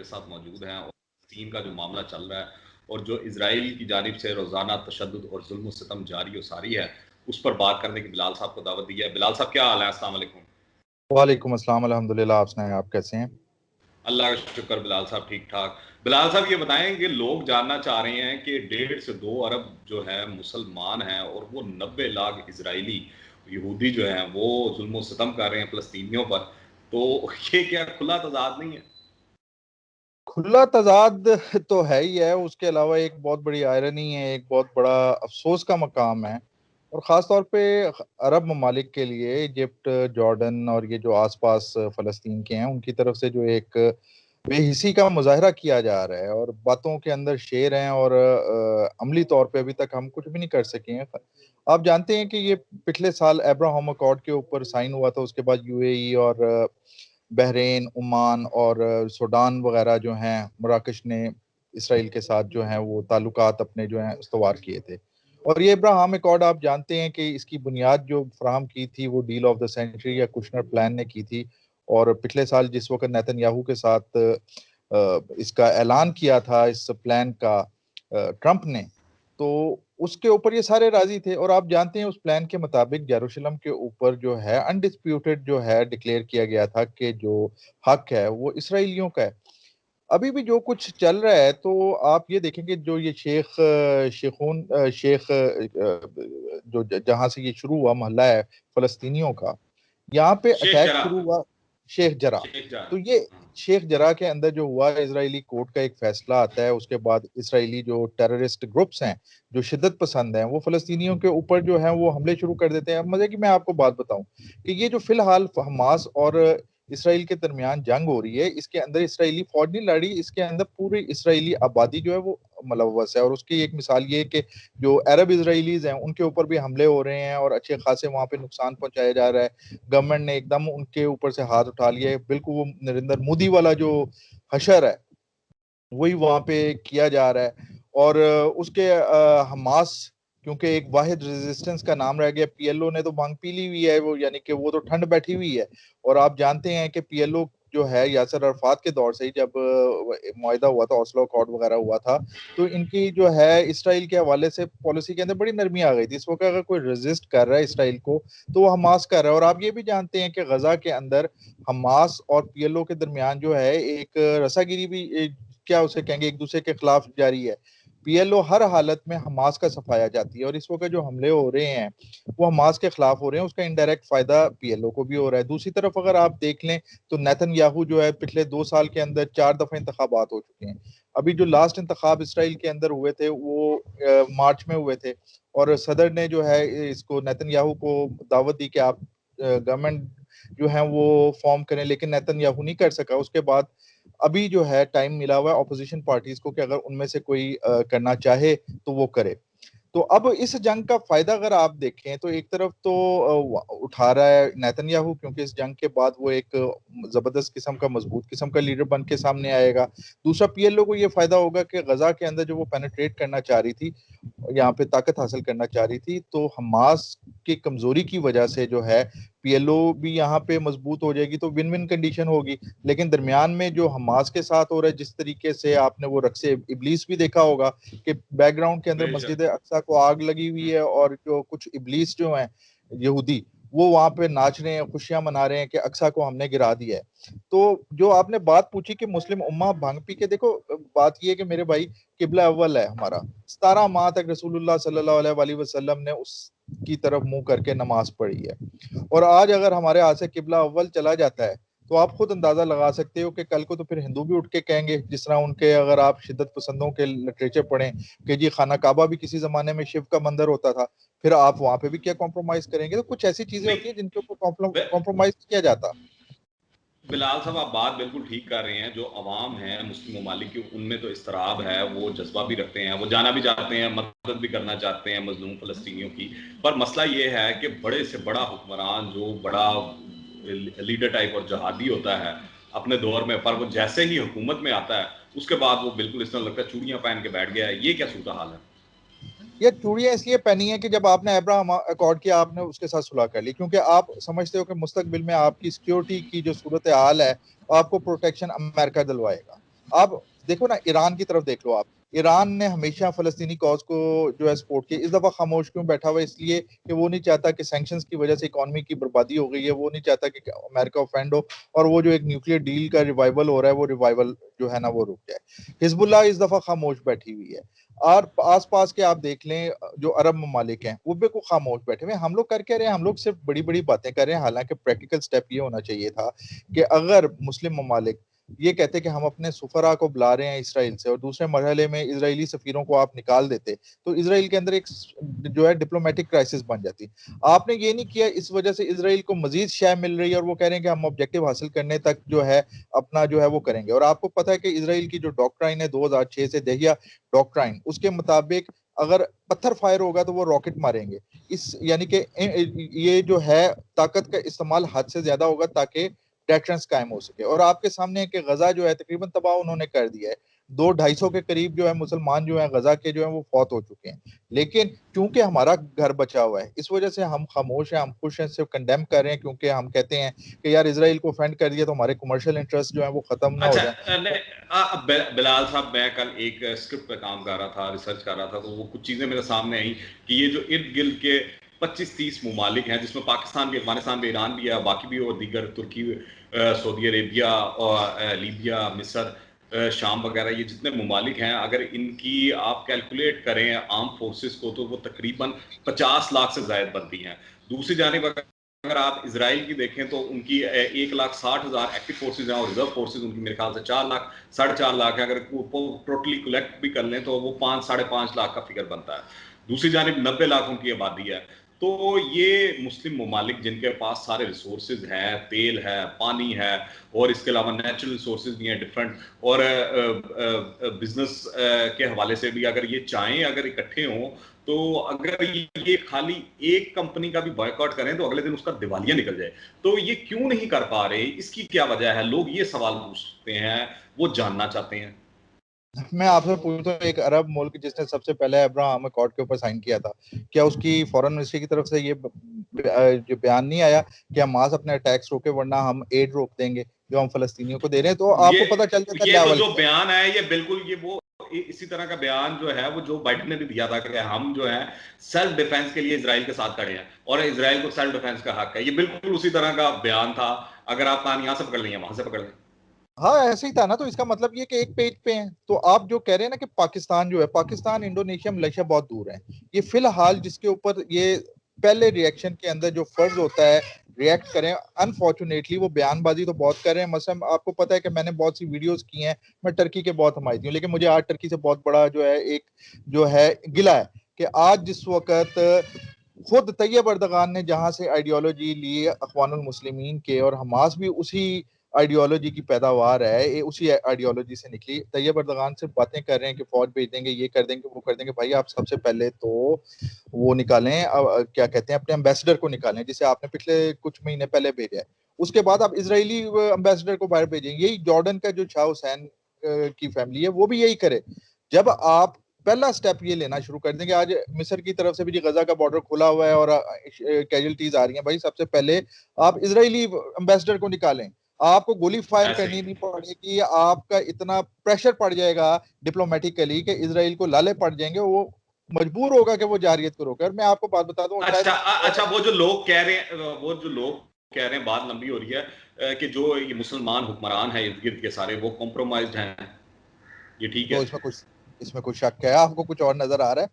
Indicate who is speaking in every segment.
Speaker 1: ساتھ موجود ہیں اور فلسطین کا جو معاملہ چل رہا ہے اور جو اسرائیل کی جانب سے روزانہ تشدد اور ظلم و ستم جاری و ساری ہے اس پر بات کرنے کی بلال صاحب کو دعوت دی ہے. بلال صاحب کیا حال ہے؟ السلام علیکم.
Speaker 2: وعلیکم السلام. الحمدللہ. آپ سنائیں, آپ کیسے ہیں؟
Speaker 1: اللہ کا شکر بلال صاحب ٹھیک ٹھاک. بلال صاحب یہ بتائیں کہ لوگ جاننا چاہ رہے ہیں کہ 1.5 سے 2 ارب جو ہے مسلمان ہیں اور وہ 90 لاکھ اسرائیلی یہودی جو ہیں وہ ظلم و ستم کر رہے ہیں فلسطینیوں پر, تو یہ کیا کھلا تضاد نہیں ہے؟
Speaker 2: کھلا تضاد تو ہے ہی ہے, اس کے علاوہ ایک بہت بڑی آئرنی ہے, ایک بہت بڑا افسوس کا مقام ہے, اور خاص طور پہ عرب ممالک کے لیے ایجپٹ, جارڈن اور یہ جو آس پاس فلسطین کے ہیں ان کی طرف سے جو ایک بے حسی کا مظاہرہ کیا جا رہا ہے, اور باتوں کے اندر شعر ہیں اور عملی طور پہ ابھی تک ہم کچھ بھی نہیں کر سکے ہیں. آپ جانتے ہیں کہ یہ پچھلے سال ابراہم اکارڈ کے اوپر سائن ہوا تھا, اس کے بعد یو اے ای اور بحرین, عمان اور سوڈان وغیرہ جو ہیں, مراکش نے اسرائیل کے ساتھ جو ہیں وہ تعلقات اپنے جو ہیں استوار کیے تھے. اور یہ ابراہم اکارڈ آپ جانتے ہیں کہ اس کی بنیاد جو فراہم کی تھی وہ ڈیل آف دا سینچری یا کشنر پلان نے کی تھی, اور پچھلے سال جس وقت نیتن یاہو کے ساتھ اس کا اعلان کیا تھا اس پلان کا ٹرمپ نے, تو اس کے اوپر یہ سارے راضی تھے. اور آپ جانتے ہیں اس پلان کے مطابق یروشلم کے اوپر جو ہے انڈسپیوٹڈ جو ہے ڈکلیئر کیا گیا تھا کہ جو حق ہے وہ اسرائیلیوں کا ہے. ابھی بھی جو کچھ چل رہا ہے تو آپ یہ دیکھیں کہ جو یہ شیخ جو جہاں سے یہ شروع ہوا محلہ ہے فلسطینیوں کا, یہاں پہ اٹیک شروع ہوا شیخ جرح. تو یہ شیخ جرح کے اندر جو ہوا, اسرائیلی کورٹ کا ایک فیصلہ آتا ہے, اس کے بعد اسرائیلی جو ٹیررسٹ گروپس ہیں جو شدت پسند ہیں وہ فلسطینیوں کے اوپر جو ہیں وہ حملے شروع کر دیتے ہیں. مزے کی میں آپ کو بات بتاؤں کہ یہ جو فی الحال حماس اور اسرائیل کے درمیان جنگ ہو رہی ہے, اس کے اندر اسرائیلی فوج نہیں لڑی, اس کے اندر پوری اسرائیلی آبادی جو ہے وہ ملوث ہے. اور اس کی ایک مثال یہ ہے کہ جو عرب اسرائیلیز ہیں ان کے اوپر بھی حملے ہو رہے ہیں اور اچھے خاصے وہاں پہ نقصان پہنچایا جا رہا ہے. گورنمنٹ نے ایک دم ان کے اوپر سے ہاتھ اٹھا لیا ہے, بالکل وہ نریندر مودی والا جو حشر ہے وہی وہاں پہ کیا جا رہا ہے. اور اس کے حماس کیونکہ ایک واحد ریزسٹنس کا نام رہ گیا, پی ایل او نے تو بھنگ پی لی ہوئی ہے, وہ یعنی کہ وہ تو ٹھنڈ بیٹھی ہوئی ہے. اور آپ جانتے ہیں کہ پی ایل او جو ہے یاسر عرفات کے دور سے ہی جب معاہدہ ہوا تھا, اوسلو اکارڈ وغیرہ ہوا تھا, تو ان کی جو ہے اسرائیل کے حوالے سے پالیسی کے اندر بڑی نرمی آ گئی تھی. اس وقت اگر کوئی ریزسٹ کر رہا ہے اسرائیل کو تو وہ حماس کر رہا ہے. اور آپ یہ بھی جانتے ہیں کہ غزہ کے اندر حماس اور پی ایل او کے درمیان جو ہے ایک رساگیری بھی کیا اسے کہیں گے ایک دوسرے کے خلاف جاری ہے. پی ایل او ہر حالت میں حماس کا صفایا جاتی ہے, اور اس وقت جو حملے ہو رہے ہیں وہ حماس کے خلاف ہو رہے ہیں, اس کا انڈائریکٹ فائدہ پی ایل او کو بھی ہو رہا ہے. دوسری طرف اگر آپ دیکھ لیں تو نیتن یاہو جو ہے پچھلے 2 سال کے اندر 4 دفعہ انتخابات ہو چکے ہیں. ابھی جو لاسٹ انتخاب اسرائیل کے اندر ہوئے تھے وہ مارچ میں ہوئے تھے, اور صدر نے جو ہے اس کو نیتن یاہو کو دعوت دی کہ آپ گورنمنٹ جو ہیں وہ فارم کریں, لیکن نیتن یاہو نہیں کر سکا. اس کے بعد ابھی جو ہے ٹائم ملا ہوا ہے اپوزیشن پارٹیز کو کہ اگر ان میں سے کوئی کرنا چاہے تو وہ کرے. تو اب اس جنگ کا فائدہ اگر آپ دیکھیں تو ایک طرف تو اٹھا رہا ہے نیتن یاہو, کیونکہ اس جنگ کے بعد وہ ایک زبردست قسم کا مضبوط قسم کا لیڈر بن کے سامنے آئے گا. دوسرا پی ایل او کو یہ فائدہ ہوگا کہ غزہ کے اندر جو وہ پینیٹریٹ کرنا چاہ رہی تھی, یہاں پہ طاقت حاصل کرنا چاہ رہی تھی, تو حماس کی کمزوری کی وجہ سے جو ہے پی ایل او بھی یہاں پہ مضبوط ہو جائے گی, تو ون ون کنڈیشن ہوگی. لیکن درمیان میں جو حماس کے ساتھ ہو رہا ہے, جس طریقے سے آپ نے وہ رقص ابلیس بھی دیکھا ہوگا کہ بیک گراؤنڈ کے اندر مسجد اقصی کو آگ لگی ہوئی ہے, اور جو کچھ ابلیس جو ہیں یہودی وہ وہاں پہ ناچ رہے ہیں, خوشیاں منا رہے ہیں کہ اقصی کو ہم نے گرا دیا ہے. تو جو آپ نے بات پوچھی کہ مسلم امہ بھنگ پی کے, دیکھو بات یہ ہے کہ میرے بھائی قبلہ اول ہے ہمارا. 17 ماہ تک رسول اللہ صلی اللہ علیہ وآلہ وسلم نے اس کی طرف منہ کر کے نماز پڑھی ہے, اور آج اگر ہمارے ہاتھ سے قبلہ اول چلا جاتا ہے تو آپ خود اندازہ لگا سکتے ہو کہ کل کو تو پھر ہندو بھی اٹھ کے کہیں گے, جس طرح ان کے اگر آپ شدت پسندوں کے لٹریچر پڑھیں کہ جی خانہ کعبہ بھی کسی زمانے میں شیو کا مندر ہوتا تھا, پھر آپ وہاں پہ بھی کیا کمپرومائز کریں گے. تو کچھ ایسی چیزیں ہوتی ہیں جن کے اوپر کمپرومائز کیا جاتا.
Speaker 1: بلال صاحب آپ بات بالکل ٹھیک کر رہے ہیں. جو عوام ہیں مسلم ممالک کی ان میں تو اضطراب ہے, وہ جذبہ بھی رکھتے ہیں, وہ جانا بھی چاہتے ہیں, مدد بھی کرنا چاہتے ہیں مظلوم فلسطینیوں کی. پر مسئلہ یہ ہے کہ بڑے سے بڑا حکمران جو بڑا لیڈر ٹائپ اور جہادی ہوتا ہے اپنے دور میں, پر وہ جیسے ہی حکومت میں آتا ہے اس کے بعد وہ بالکل اس طرح لگتا ہے چوڑیاں پہن کے بیٹھ گیا ہے. یہ کیا صورتحال ہے؟
Speaker 2: یہ چوڑیاں اس لیے پہنی ہیں کہ جب آپ نے ابراہم اکارڈ کیا آپ نے اس کے ساتھ صلح کر لی, کیونکہ آپ سمجھتے ہو کہ مستقبل میں آپ کی سیکیورٹی کی جو صورتحال ہے آپ کو پروٹیکشن امریکہ دلوائے گا. اب دیکھو نا ایران کی طرف دیکھ لو آپ، ایران نے ہمیشہ فلسطینی کاز کو جو ہے سپورٹ کیا، اس دفعہ خاموش کیوں بیٹھا ہوا؟ اس لیے کہ وہ نہیں چاہتا کہ سینکشنز کی وجہ سے اکانومی کی بربادی ہو گئی ہے، وہ نہیں چاہتا کہ امریکہ افینڈ ہو، اور وہ جو ایک نیوکلیر ڈیل کا ریوائول ہو رہا ہے وہ ریوائول جو ہے نا وہ رک جائے۔ حزب اللہ اس دفعہ خاموش بیٹھی ہوئی ہے، اور آس پاس کے آپ دیکھ لیں جو عرب ممالک ہیں وہ بھی کو خاموش بیٹھے ہوئے ہیں۔ ہم لوگ کر کے رہے ہیں، ہم لوگ صرف بڑی بڑی باتیں کر رہے ہیں، حالانکہ پریکٹیکل سٹیپ یہ ہونا چاہیے تھا کہ اگر مسلم ممالک یہ کہتے کہ ہم اپنے سفراء کو بلا رہے ہیں اسرائیل سے، اور دوسرے مرحلے میں اسرائیلی سفیروں کو آپ نکال دیتے، تو اسرائیل کے اندر ایک جو ہے ڈپلومیٹک کرائسس بن جاتی۔ آپ نے یہ نہیں کیا، اس وجہ سے اسرائیل کو مزید شے مل رہی ہے، اور وہ کہہ رہے ہیں کہ ہم آبجیکٹیو حاصل کرنے تک جو ہے اپنا جو ہے وہ کریں گے۔ اور آپ کو پتہ ہے کہ اسرائیل کی جو ڈاکٹرائن ہے 2006 سے دہیہ ڈاکٹرائن، اس کے مطابق اگر پتھر فائر ہوگا تو وہ راکٹ ماریں گے، اس یعنی کہ یہ جو ہے طاقت کا استعمال حد سے زیادہ ہوگا تاکہ ڈیٹرنس قائم ہو سکے۔ اور آپ کے سامنے ہے کہ غزہ جو ہے تقریباً تباہ انہوں نے کر دیا ہے، 200-250 کے قریب جو ہے مسلمان جو ہیں غزہ کے جو ہیں وہ فوت ہو چکے ہیں، لیکن چونکہ ہمارا گھر بچا ہوا ہے اس وجہ سے ہم خاموش ہیں، ہم خوش ہیں، صرف کنڈیم کر رہے ہیں، کیونکہ ہم کہتے ہیں کہ یار اسرائیل کو فینڈ کر دیا تو ہمارے کمرشل انٹرسٹ جو ہیں وہ ختم نہ ہو جائیں۔
Speaker 1: بلال صاحب، میں کل ایک اسکرپٹ پہ کام کر رہا تھا، ریسرچ کر رہا تھا، تو وہ کچھ چیزیں میرے سامنے آئیں کہ یہ جو ارد گرد کے 25-30 ممالک ہیں، جس میں پاکستان بھی، افغانستان بھی، ایران بھی ہے، باقی بھی اور دیگر ترکی، سعودی عربیہ اور لیبیا، مصر، شام وغیرہ، یہ جتنے ممالک ہیں، اگر ان کی آپ کیلکولیٹ کریں آرم فورسز کو تو وہ تقریباً 50 لاکھ سے زائد بنتی ہیں۔ دوسری جانب اگر آپ اسرائیل کی دیکھیں تو ان کی 1,60,000 ایکٹیو فورسز ہیں، اور ریزرو فورسز ان کی میرے خیال سے 4 لاکھ 4.5 لاکھ ہے۔ اگر ٹوٹلی کلیکٹ بھی کر لیں تو وہ 5-5.5 لاکھ کا فگر بنتا ہے۔ دوسری جانب 90 لاکھ ان کی آبادی ہے۔ تو یہ مسلم ممالک جن کے پاس سارے ریسورسز ہیں، تیل ہے، پانی ہے، اور اس کے علاوہ نیچرل ریسورسز بھی ہیں ڈفرینٹ، اور بزنس کے حوالے سے بھی اگر یہ چاہیں، اگر اکٹھے ہوں، تو اگر یہ خالی ایک کمپنی کا بھی بائیک آؤٹ کریں تو اگلے دن اس کا دیوالیہ نکل جائے۔ تو یہ کیوں نہیں کر پا رہے؟ اس کی کیا وجہ ہے؟ لوگ یہ سوال پوچھتے ہیں، وہ جاننا چاہتے ہیں۔
Speaker 2: میں آپ سے پوچھتا ہوں، ایک عرب ملک جس نے سب سے پہلے ابراہم اکارڈ کے اوپر سائن کیا تھا، کیا اس کی فورن منسٹری کی طرف سے یہ جو بیان نہیں آیا کہ حماس اپنے اٹیکس روکے ورنہ ہم ایڈ روک دیں گے جو ہم فلسطینیوں کو دے رہے ہیں؟ تو آپ کو پتہ چل جاتا ہے
Speaker 1: یہ تو
Speaker 2: لیول
Speaker 1: جو بیان ہے یہ بالکل یہ وہ اسی طرح کا بیان جو ہے وہ جو بائیڈن نے بھی دیا تھا کہ ہم جو ہے سیلف ڈیفense کے لیے اسرائیل کے ساتھ کھڑے ہیں اور اسرائیل کو سیلف ڈیفenس کا حق ہے۔ یہ بالکل اسی طرح کا بیان تھا۔ اگر آپ کہانی یہاں سے پکڑ لیں وہاں سے پکڑ لیں۔
Speaker 2: ہاں ایسے ہی تھا نا، تو اس کا مطلب یہ کہ ایک پیج پہ ہیں۔ تو آپ جو کہہ رہے ہیں نا کہ پاکستان جو ہے، پاکستان، انڈونیشیا، ملیشیا بہت دور ہیں، یہ فی الحال جس کے اوپر یہ پہلے ریئیکشن کے اندر جو فرض ہوتا ہے ریئیکٹ کریں، انفارچونیٹلی وہ بیان بازی تو بہت کر رہے ہیں۔ مثلا آپ کو پتہ ہے کہ میں نے بہت سی ویڈیوز کی ہیں، میں ٹرکی کے بہت حمایتی ہوں، لیکن مجھے آج ٹرکی سے بہت بڑا جو ہے ایک جو ہے گلہ ہے کہ آج جس وقت خود طیب اردغان نے جہاں سے آئیڈیالوجی لی اخوان المسلمین کے، اور حماس بھی اسی آئیڈیالوجی کی پیداوار ہے، اسی آئیڈیالوجی سے نکلی، طیب اردغان سے باتیں کر رہے ہیں کہ فوج بھیج دیں گے، یہ کر دیں گے، وہ کر دیں گے۔ بھائی آپ سب سے پہلے تو وہ نکالیں، کیا کہتے ہیں، اپنے امبیسڈر کو نکالیں، جسے آپ نے پچھلے کچھ مہینے پہلے بھیجا ہے۔ اس کے بعد آپ اسرائیلی امبیسڈر کو باہر بھیجیں۔ یہی جارڈن کا جو شاہ حسین کی فیملی ہے وہ بھی یہی کرے۔ جب آپ پہلا سٹیپ یہ لینا شروع کر دیں گے، آج مصر کی طرف سے بھی غزہ کا بارڈر کھلا ہوا ہے اور کیجولٹیز آ رہی ہیں، بھائی سب سے پہلے آپ اسرائیلی امبیسڈر کو نکالیں۔ آپ کو گولی فائر کرنی نہیں پڑے گی، آپ کا اتنا پریشر پڑ جائے گا ڈپلومیٹیکلی کہ اسرائیل کو لالے پڑ جائیں گے، وہ مجبور ہوگا کہ وہ جارحیت کو روکے۔ اور میں آپ کو بات بتا دوں،
Speaker 1: اچھا وہ جو لوگ کہہ رہے ہیں بات لمبی ہو رہی ہے کہ جو یہ مسلمان حکمران ہیں ارد گرد کے سارے وہ کمپرومائزڈ ہیں، یہ ٹھیک ہے؟
Speaker 2: اس میں کچھ شک ہے؟ آپ کو کچھ اور نظر آ رہا ہے؟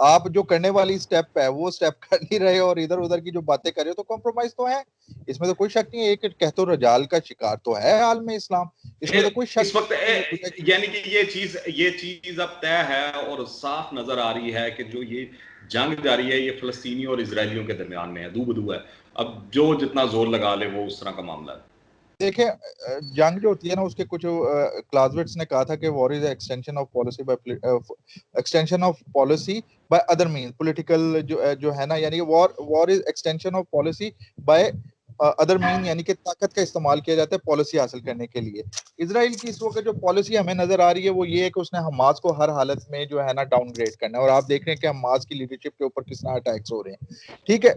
Speaker 2: آپ جو کرنے والی سٹیپ ہے وہ سٹیپ کر نہیں رہے اور ادھر ادھر کی جو باتیں کر رہے ہو، تو کمپرومائز تو ہے، اس میں تو کوئی شک نہیں ہے۔ ایک کہت و رجال کا شکار تو ہے عالم اسلام، اس میں تو کوئی شک
Speaker 1: اس وقت یعنی کہ یہ چیز اب طے ہے اور صاف نظر آ رہی ہے کہ جو یہ جنگ جاری ہے یہ فلسطینیوں اور اسرائیلیوں کے درمیان میں ہے، دو بدو ہے۔ اب جو جتنا زور لگا لے وہ اس طرح کا معاملہ ہے۔
Speaker 2: دیکھیں جنگ جو ہوتی ہے نا، اس کے کچھ کلازوٹس نے کہا تھا کہ war is extension of policy by other means, political جو ہے نا، یعنی war is extension of policy by other men, یعنی کہ طاقت کا استعمال کیا جاتا ہے پالیسی حاصل کرنے کے لیے۔ اسرائیل کی اس وقت جو پالیسی ہمیں نظر آ رہی ہے وہ یہ ہے کہ اس نے حماس کو ہر حالت میں جو ہے نا ڈاؤن گریڈ کرنا ہے، اور آپ دیکھ رہے ہیں کہ حماس کی لیڈرشپ کے اوپر کس طرح اٹیکس ہو رہے ہیں، ٹھیک ہے۔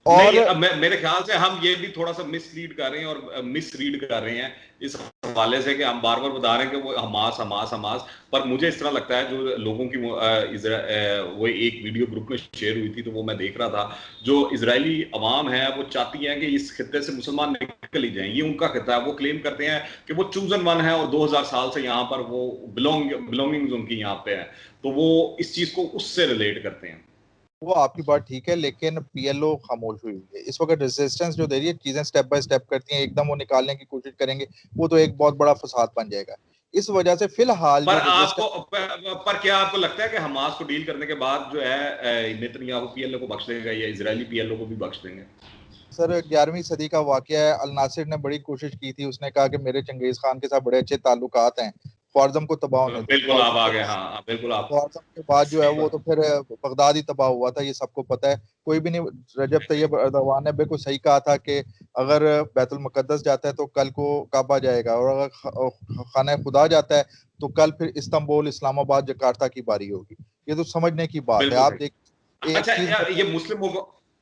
Speaker 2: اور
Speaker 1: میرے خیال سے ہم یہ بھی تھوڑا سا مس لیڈ کر رہے ہیں اور مس ریڈ کر رہے ہیں اس حوالے سے کہ ہم بار بار بتا رہے ہیں کہ وہ حماس حماس حماس، پر مجھے اس طرح لگتا ہے جو لوگوں کی وہ ایک ویڈیو گروپ میں شیئر ہوئی تھی تو وہ میں دیکھ رہا تھا، جو اسرائیلی عوام ہے وہ چاہتی ہیں کہ اس خطے سے مسلمان نکل ہی جائیں، یہ ان کا خطہ ہے، وہ کلیم کرتے ہیں کہ وہ چوزن ون ہے اور 2000 سال سے یہاں پر وہ بلونگنگز ان کی یہاں پہ ہے، تو وہ اس چیز کو اس سے ریلیٹ کرتے ہیں۔
Speaker 2: وہ آپ کی بات ٹھیک ہے، لیکن پی ایل او خاموش ہوئی ہے اس وقت، ریزسٹنس جو دے رہی ہے، چیزیں سٹیپ بائی سٹیپ کرتی ہیں، ایک دم وہ نکالنے کی کوشش کریں گے، وہ تو ایک بہت بڑا فساد بن جائے گا۔ اس وجہ سے فی الحال جو
Speaker 1: پر کیا آپ کو لگتا ہے کہ حماس کو ڈیل کرنے کے بعد جو ہے Nitin Yahoo P L O کو بخش دے گا یا اسرائیلی پی ایل او کو بھی بخش دیں گے؟
Speaker 2: سر 11ویں صدی کا واقعہ ہے، الناصر نے بڑی کوشش کی تھی، اس نے کہا کہ میرے چنگیز خان کے ساتھ بڑے اچھے تعلقات ہیں، خوارزم کو تباہ ہونے دو۔
Speaker 1: بالکل آپ آگئے، ہاں بالکل آپ
Speaker 2: خوارزم کے بعد جو ہے وہ تو پھر بغداد ہی تباہ ہوا تھا، یہ سب کو پتہ ہے، کوئی بھی نہیں۔ رجب طیب اردوان نے بالکل صحیح کہا تھا کہ اگر بیت المقدس جاتا ہے تو کل کو کعبہ جائے گا، اور اگر خانہ خدا جاتا ہے تو کل پھر استنبول، اسلام آباد، جکارتہ کی باری ہوگی۔ یہ تو سمجھنے کی بات ہے۔
Speaker 1: بالکل
Speaker 2: آپ
Speaker 1: صحیح۔
Speaker 2: دیکھ ایک
Speaker 1: اچھا
Speaker 2: چیز
Speaker 1: یہ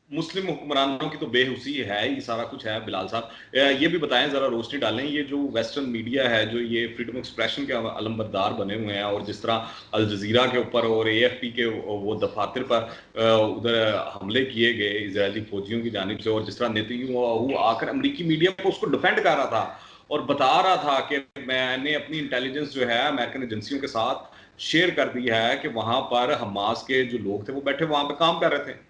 Speaker 1: مسلم حکمرانوں کی تو بے حسی ہے، یہ سارا کچھ ہے بلال صاحب، یہ بھی بتائیں ذرا، روشنی ڈالیں، یہ جو ویسٹرن میڈیا ہے جو یہ فریڈم ایکسپریشن کے علمبردار بنے ہوئے ہیں، اور جس طرح الجزیرہ کے اوپر اور اے ایف پی کے وہ دفاتر پر ادھر حملے کیے گئے اسرائیلی فوجیوں کی جانب سے، اور جس طرح نیتن یاہو آ کر امریکی میڈیا کو اس کو ڈیفینڈ کر رہا تھا اور بتا رہا تھا کہ میں نے اپنی انٹیلیجنس جو ہے امریکن ایجنسیوں کے ساتھ شیئر کر دی ہے کہ وہاں پر حماس کے جو لوگ تھے وہ بیٹھے وہاں پہ کام کر رہے تھے۔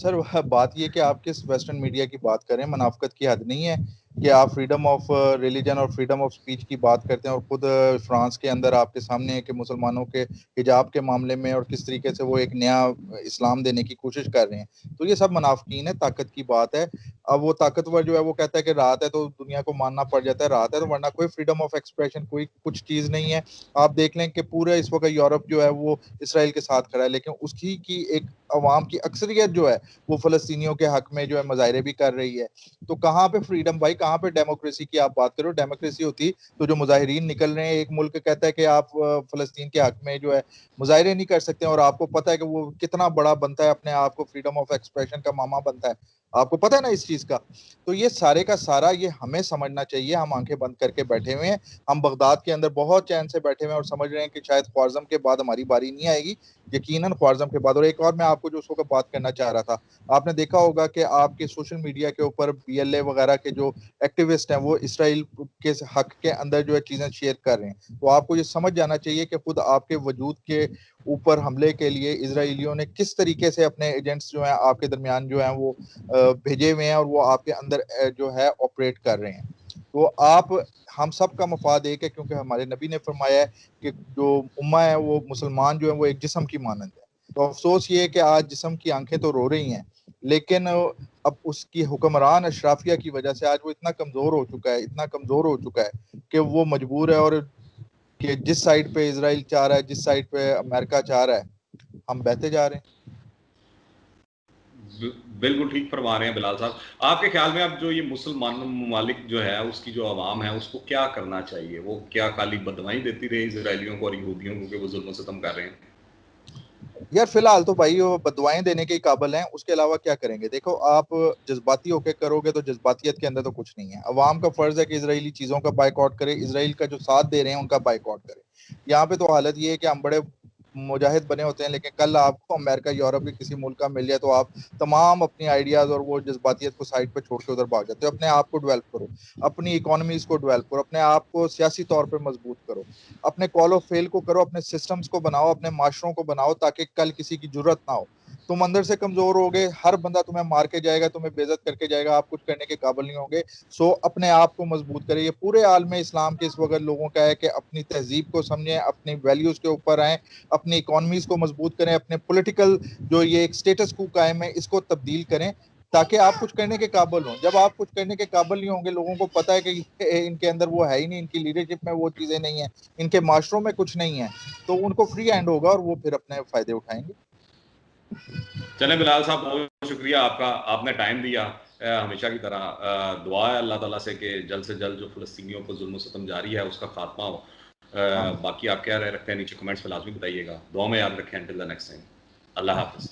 Speaker 2: سر بات یہ کہ آپ کس ویسٹرن میڈیا کی بات کریں، منافقت کی حد نہیں ہے کہ آپ فریڈم آف ریلیجن اور فریڈم آف سپیچ کی بات کرتے ہیں، اور خود فرانس کے اندر آپ کے سامنے ہے کہ مسلمانوں کے حجاب کے معاملے میں اور کس طریقے سے وہ ایک نیا اسلام دینے کی کوشش کر رہے ہیں، تو یہ سب منافقین ہے، طاقت کی بات ہے۔ اب وہ طاقتور جو ہے وہ کہتا ہے کہ رات ہے تو دنیا کو ماننا پڑ جاتا ہے، رات ہے تو، ورنہ کوئی فریڈم آف ایکسپریشن کوئی کچھ چیز نہیں ہے۔ آپ دیکھ لیں کہ پورے اس وقت یورپ جو ہے وہ اسرائیل کے ساتھ کھڑا ہے، لیکن اس کی ایک عوام کی اکثریت جو ہے وہ فلسطینیوں کے حق میں جو ہے مظاہرے بھی کر رہی ہے، تو کہاں پہ فریڈم بھائی، کہاں پہ ڈیموکریسی کی آپ بات کرو؟ ڈیموکریسی ہوتی تو جو مظاہرین نکل رہے ہیں، ایک ملک کہتا ہے کہ آپ فلسطین کے حق میں جو ہے مظاہرے نہیں کر سکتے، اور آپ کو پتہ ہے کہ وہ کتنا بڑا بنتا ہے، اپنے آپ کو فریڈم آف ایکسپریشن کا ماما بنتا ہے، آپ کو پتہ ہے نا اس چیز کا۔ تو یہ سارے کا سارا یہ ہمیں سمجھنا چاہیے، ہم آنکھیں بند کر کے بیٹھے ہوئے ہیں، ہم بغداد کے اندر بہت چین سے بیٹھے ہوئے ہیں اور سمجھ رہے ہیں کہ شاید خوارزم کے بعد ہماری باری نہیں آئے گی، یقیناً خوارزم کے بعد۔ اور ایک اور میں آپ کو جو اس وقت بات کرنا چاہ رہا تھا، آپ نے دیکھا ہوگا کہ آپ کے سوشل میڈیا کے اوپر بی ایل اے وغیرہ کے جو ایکٹیوسٹ ہیں وہ اسرائیل کے حق کے اندر جو ہے چیزیں شیئر کر رہے ہیں، تو آپ کو یہ سمجھ جانا چاہیے کہ خود آپ کے وجود کے اوپر حملے کے لیے اسرائیلیوں نے کس طریقے سے اپنے ایجنٹس جو ہیں آپ کے درمیان جو ہیں وہ بھیجے ہوئے ہیں، اور وہ آپ کے اندر جو ہے آپریٹ کر رہے ہیں۔ تو آپ، ہم سب کا مفاد ایک ہے، کیونکہ ہمارے نبی نے فرمایا ہے کہ جو امہ ہے وہ مسلمان جو ہے وہ ایک جسم کی مانند ہے۔ تو افسوس یہ ہے کہ آج جسم کی آنکھیں تو رو رہی ہیں، لیکن اب اس کی حکمران اشرافیہ کی وجہ سے آج وہ اتنا کمزور ہو چکا ہے کہ وہ مجبور ہے، اور کہ جس سائڈ پہ اسرائیل چاہ رہا ہے، جس سائڈ پہ امریکہ چاہ رہا ہے، ہم بہتے جا رہے ہیں۔
Speaker 1: بالکل ٹھیک فرما رہے ہیں بلال صاحب، آپ کے خیال میں اب جو یہ مسلمان ممالک جو ہے اس کی جو عوام ہے اس کو کیا کرنا چاہیے؟ وہ کیا خالی بدوائیں دیتی رہے اسرائیلیوں کو اور یہودیوں کو کہ وہ ظلم و ستم کر رہے ہیں؟
Speaker 2: یار فی الحال تو بھائی وہ بدوائیں دینے کے قابل ہیں، اس کے علاوہ کیا کریں گے؟ دیکھو آپ جذباتی ہو کے کرو گے تو جذباتیت کے اندر تو کچھ نہیں ہے۔ عوام کا فرض ہے کہ اسرائیلی چیزوں کا بائیکاٹ کرے، اسرائیل کا جو ساتھ دے رہے ہیں ان کا بائیکاٹ کرے۔ یہاں پہ تو حالت یہ ہے کہ ہم بڑے مجاہد بنے ہوتے ہیں، لیکن کل آپ کو امریکہ، یورپ کے کسی ملک کا مل جائے تو آپ تمام اپنی آئیڈیاز اور وہ جذباتیت کو سائڈ پہ چھوڑ کے ادھر بھاگ جاتے ہو۔ اپنے آپ کو ڈیولپ کرو، اپنی اکانومیز کو ڈیولپ کرو، اپنے آپ کو سیاسی طور پہ مضبوط کرو، اپنے کال آف فیل کو کرو، اپنے سسٹمز کو بناؤ، اپنے معاشروں کو بناؤ، تاکہ کل کسی کی جرت نہ ہو۔ تم اندر سے کمزور ہوگے، ہر بندہ تمہیں مار کے جائے گا، تمہیں بے عزت کر کے جائے گا، آپ کچھ کرنے کے قابل نہیں ہوں گے۔ سو اپنے آپ کو مضبوط کریں۔ یہ پورے عالم اسلام کے اس وقت لوگوں کا ہے کہ اپنی تہذیب کو سمجھیں، اپنی ویلیوز کے اوپر آئیں، اپنی اکانومیز کو مضبوط کریں، اپنے پولیٹیکل جو یہ ایک سٹیٹس کو قائم ہے اس کو تبدیل کریں، تاکہ آپ کچھ کرنے کے قابل ہوں۔ جب آپ کچھ کرنے کے قابل نہیں ہوں گے، لوگوں کو پتہ ہے کہ ان کے اندر وہ ہے ہی نہیں، ان کی لیڈرشپ میں وہ چیزیں نہیں ہیں، ان کے معاشروں میں کچھ نہیں ہے، تو ان کو فری ہینڈ ہوگا اور وہ پھر اپنے فائدے اٹھائیں گے۔
Speaker 1: چلیں بلال صاحب، بہت شکریہ آپ کا، آپ نے ٹائم دیا ہمیشہ کی طرح۔ دعا ہے اللہ تعالیٰ سے کہ جلد سے جلد جو فلسطینیوں کو ظلم و ستم جاری ہے اس کا خاتمہ ہو۔ باقی آپ کیا رائے رکھتے ہیں نیچے کمنٹس میں لازمی بتائیے گا، دعا میں یاد رکھیں۔ انٹل دی نیکسٹ ٹائم، اللہ حافظ۔